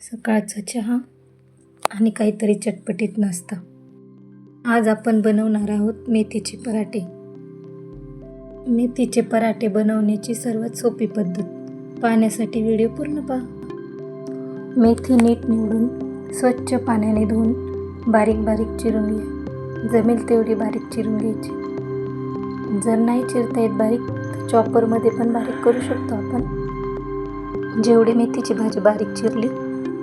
सकाळचा चहा आणि काहीतरी चटपटीत नाश्ता. आज आपण बनवणार आहोत मेथीचे पराठे. मेथीचे पराठे बनवण्याची सर्वात सोपी पद्धत पाहण्यासाठी व्हिडिओ पूर्ण पहा. मेथी नीट निवडून स्वच्छ पाण्याने धुवून बारीक बारीक चिरून घ्या. जमेल तेवढी बारीक चिरून घ्यायची. जर नाही चिरता येत बारीक तर चॉपरमध्ये पण बारीक करू शकतो आपण. जेवढी मेथीची भाजी बारीक चिरली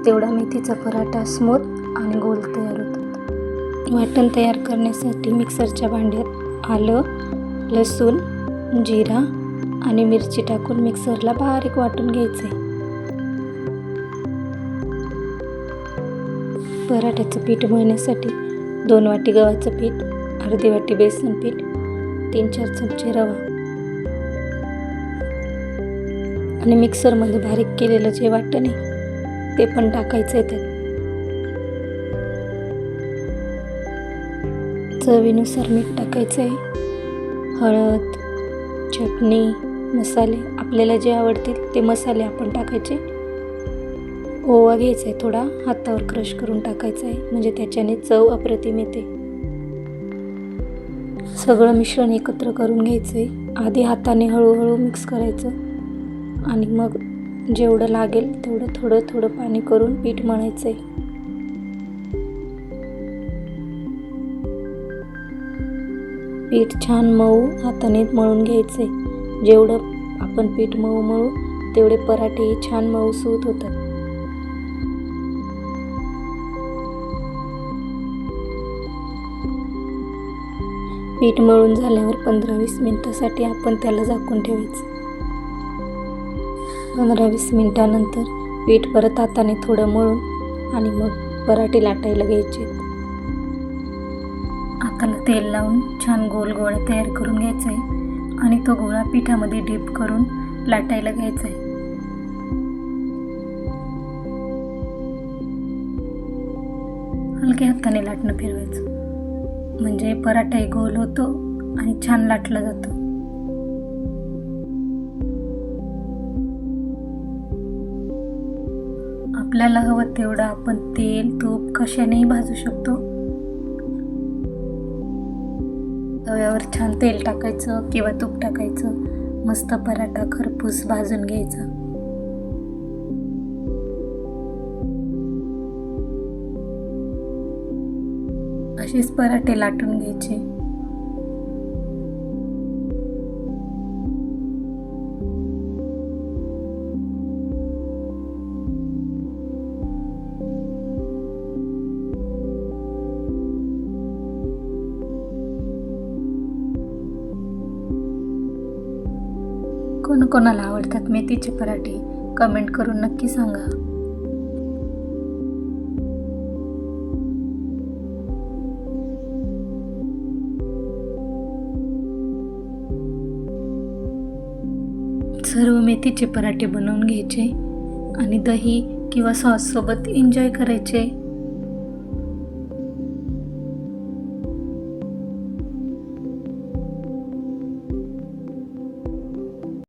तेवढा मेथीचा पराठा स्मूथ आणि गोल तयार होतात. वाटण तयार करण्यासाठी मिक्सरच्या भांड्यात आलं, लसूण, जिरा आणि मिरची टाकून मिक्सरला बारीक वाटून घ्यायचे. पराठ्याचं पीठ मळण्यासाठी 2 वाटी गव्हाचं पीठ, अर्धी वाटी बेसन पीठ, 3-4 चमचे रवा आणि मिक्सरमध्ये बारीक केलेलं जे वाटण आहे ते पण टाकायचं आहे त्यात. चवीनुसार मीठ टाकायचं आहे. हळद, चटणी, मसाले आपल्याला जे आवडतील ते मसाले आपण टाकायचे. ओवा घ्यायचा आहे, थोडा हातावर क्रश करून टाकायचा आहे, म्हणजे त्याच्याने चव अप्रतिम येते. सगळं मिश्रण एकत्र करून घ्यायचं आहे. आधी हाताने हळूहळू मिक्स करायचं आणि मग जेवढं लागेल तेवढं थोडं थोडं पाणी करून पीठ मळायचं आहे. पीठ छान मऊ हाताने मळून घ्यायचं आहे. जेवढं आपण पीठ मळू तेवढे पराठे छान मऊसूत होतात. पीठ मळून झाल्यावर 15-20 मिनिटासाठी आपण त्याला झाकून ठेवायचं. 15-20 मिनिटानंतर पीठ परत हाताने थोडं मळून आणि मग पराठे लाटायला घ्यायचे. हाताला तेल लावून छान गोल गोळा तयार करून घ्यायचा आहे आणि तो गोळा पिठामध्ये डीप करून लाटायला घ्यायचा आहे. हलक्या हाताने लाटणं फिरवायचं, म्हणजे पराठाही गोल होतो आणि छान लाटला जातो. आपल्याला हवं तेवढं आपण तेल, तूप कशानेही भाजू शकतो. तव्यावर छान तेल टाकायचं किंवा तूप टाकायचं. मस्त पराठा खरपूस भाजून घ्यायचा. असेच पराठे लाटून घ्यायचे. कोणाला आवडतात मेथीचे पराठे कमेंट करून नक्की सांगा. सर्व मेथीचे पराठे बनवून घ्यायचे आणि दही किंवा सॉस सोबत एन्जॉय करायचे.